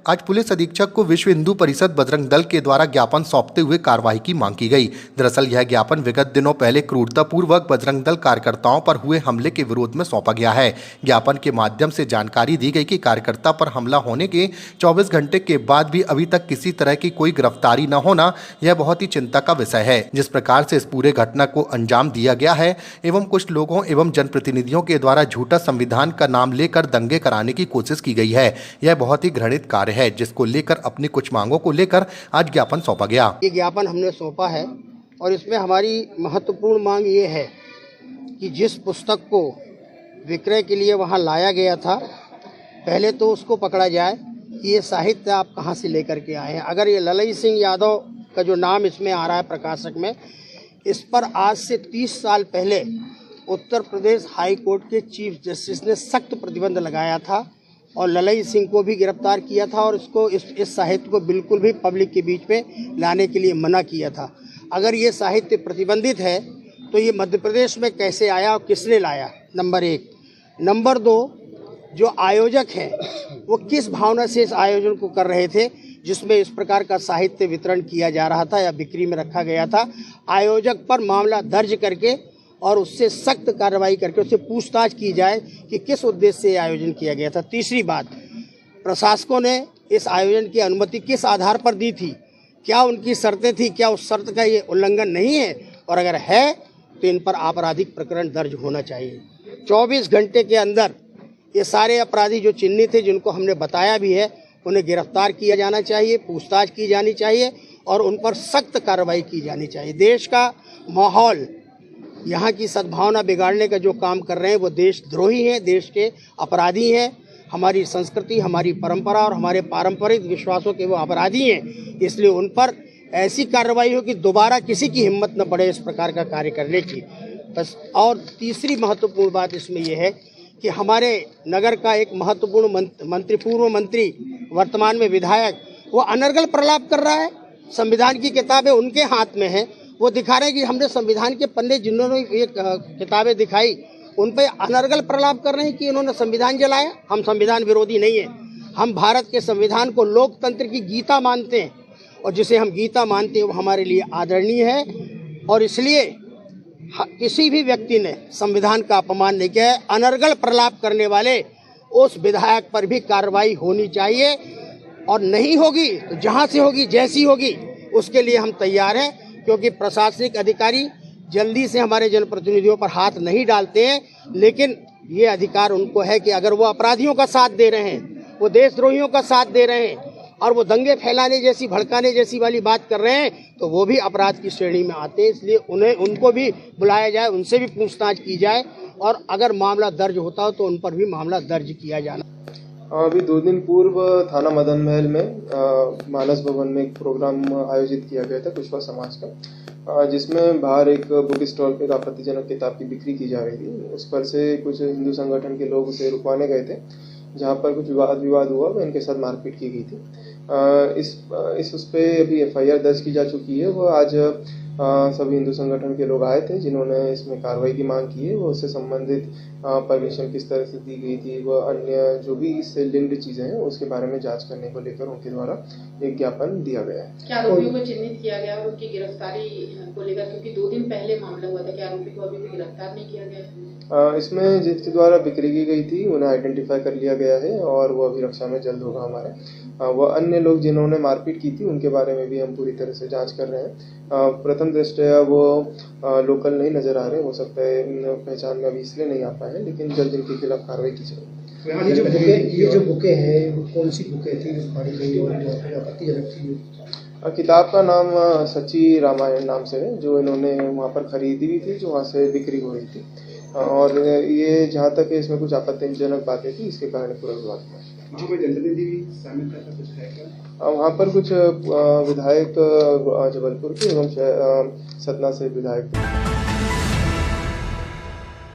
आज पुलिस अधीक्षक को विश्व हिंदू परिषद बजरंग दल के द्वारा ज्ञापन सौंपते हुए कार्रवाई की मांग की गई। दरअसल यह ज्ञापन विगत दिनों पहले क्रूरतापूर्वक बजरंग दल कार्यकर्ताओं पर हुए हमले के विरोध में सौंपा गया है। ज्ञापन के माध्यम से जानकारी दी गई कि कार्यकर्ता पर हमला होने के 24 घंटे के बाद भी अभी तक किसी तरह की कोई गिरफ्तारी न होना यह बहुत ही चिंता का विषय है। जिस प्रकार से इस पूरे घटना को अंजाम दिया गया है एवं कुछ लोगों एवं जनप्रतिनिधियों के द्वारा झूठा संविधान का नाम लेकर दंगे कराने की कोशिश की गई है, यह बहुत ही घृणित कार्य है, जिसको लेकर अपनी कुछ मांगों को लेकर आज ज्ञापन सौंपा गया। ये ज्ञापन हमने सौंपा है और इसमें हमारी महत्वपूर्ण मांग ये है कि जिस पुस्तक को विक्रय के लिए वहां लाया गया था, पहले तो उसको पकड़ा जाए कि ये साहित्य आप कहां से लेकर के आए हैं। अगर ये ललई सिंह यादव का जो नाम इसमें आ रहा है प्रकाशक में, इस पर आज से 30 साल पहले उत्तर प्रदेश हाई कोर्ट के चीफ जस्टिस ने सख्त प्रतिबंध लगाया था और ललई सिंह को भी गिरफ्तार किया था और इसको इस साहित्य को बिल्कुल भी पब्लिक के बीच में लाने के लिए मना किया था। अगर ये साहित्य प्रतिबंधित है तो ये मध्य प्रदेश में कैसे आया और किसने लाया, नंबर 1। नंबर 2, जो आयोजक हैं वो किस भावना से इस आयोजन को कर रहे थे जिसमें इस प्रकार का साहित्य वितरण किया जा रहा था या बिक्री में रखा गया था। आयोजक पर मामला दर्ज करके और उससे सख्त कार्रवाई करके उससे पूछताछ की जाए कि किस उद्देश्य से आयोजन किया गया था। तीसरी बात, प्रशासकों ने इस आयोजन की अनुमति किस आधार पर दी थी, क्या उनकी शर्तें थी, क्या उस शर्त का ये उल्लंघन नहीं है, और अगर है तो इन पर आपराधिक प्रकरण दर्ज होना चाहिए। 24 घंटे के अंदर ये सारे अपराधी जो चिन्हित थे, जिनको हमने बताया भी है, उन्हें गिरफ्तार किया जाना चाहिए, पूछताछ की जानी चाहिए और उन पर सख्त कार्रवाई की जानी चाहिए। देश का माहौल, यहाँ की सद्भावना बिगाड़ने का जो काम कर रहे हैं वो देशद्रोही हैं, देश के अपराधी हैं। हमारी संस्कृति, हमारी परंपरा और हमारे पारंपरिक विश्वासों के वो अपराधी हैं। इसलिए उन पर ऐसी कार्रवाई हो कि दोबारा किसी की हिम्मत न पड़े इस प्रकार का कार्य करने की। बस। और तीसरी महत्वपूर्ण बात इसमें यह है कि हमारे नगर का एक महत्वपूर्ण मंत्री, पूर्व मंत्री, वर्तमान में विधायक, वो अनर्गल प्रलाप कर रहा है। संविधान की किताबें उनके हाथ में है, वो दिखा रहे हैं कि हमने संविधान के पन्ने जिन्होंने ये किताबें दिखाई उन पे अनर्गल प्रलाप कर रहे हैं कि इन्होंने संविधान जलाया। हम संविधान विरोधी नहीं है, हम भारत के संविधान को लोकतंत्र की गीता मानते हैं और जिसे हम गीता मानते हैं वो हमारे लिए आदरणीय है। और इसलिए किसी भी व्यक्ति ने संविधान का अपमान नहीं किया है। अनर्गल प्रलाप करने वाले उस विधायक पर भी कार्रवाई होनी चाहिए और नहीं होगी तो जहाँ से होगी, जैसी होगी, उसके लिए हम तैयार हैं, क्योंकि प्रशासनिक अधिकारी जल्दी से हमारे जनप्रतिनिधियों पर हाथ नहीं डालते हैं, लेकिन ये अधिकार उनको है कि अगर वो अपराधियों का साथ दे रहे हैं, वो देशद्रोहियों का साथ दे रहे हैं और वो दंगे फैलाने जैसी, भड़काने जैसी वाली बात कर रहे हैं, तो वो भी अपराध की श्रेणी में आते हैं। इसलिए उनको भी बुलाया जाए, उनसे भी पूछताछ की जाए और अगर मामला दर्ज होता हो तो उन पर भी मामला दर्ज किया जाना। अभी 2 दिन पूर्व थाना मदन महल में मानस भवन में एक प्रोग्राम आयोजित किया गया था कुशवा समाज का, जिसमें बाहर एक बुक स्टॉल पे एक आपत्तिजनक किताब की बिक्री की जा रही थी। उस पर से कुछ हिंदू संगठन के लोग उसे रुकवाने गए थे, जहां पर कुछ विवाद हुआ, इनके साथ मारपीट की गई थी। उस पे अभी FIR दर्ज की जा चुकी है। वो आज सभी हिंदू संगठन के लोग आए थे जिन्होंने इसमें कार्रवाई की मांग की है। वो उससे संबंधित परमिशन किस तरह से दी गई थी, वह अन्य जो भी इससे लिंक्ड चीजें हैं उसके बारे में जांच करने को लेकर उनके द्वारा एक ज्ञापन दिया गया है। क्या आरोपियों को चिन्हित किया गया और उनकी गिरफ्तारी को लेकर, क्योंकि 2 दिन पहले मामला हुआ था, क्या आरोपी को अभी भी गिरफ्तार नहीं किया गया? इसमें जिसके द्वारा बिक्री की गई थी उन्हें आइडेंटिफाई कर लिया गया है और वो अभी रक्षा में जल्द होगा हमारे। वह अन्य लोग जिन्होंने मारपीट की थी उनके बारे में भी हम पूरी तरह से जांच कर रहे हैं। प्रथम दृष्टया वो लोकल नहीं नजर आ रहे, हो सकता है पहचान में अभी इसलिए नहीं आ पाए हैं, लेकिन जल्द इनके खिलाफ कार्रवाई की जाएगी। ये जो बुकें हैं, कौन सी बुकें थी जो फाड़ी गई और आपत्तिजनक थी? किताब का नाम सच्ची रामायण नाम से है, जो इन्होंने वहाँ पर खरीदी हुई थी, जो वहाँ से बिक्री हो रही थी। और ये जहाँ तक इसमें कुछ आपत्तिजनक बातें थी, इसके कारण पूरा विवाद हुआ। वहाँ पर कुछ विधायक जबलपुर के एवं सतना से विधायक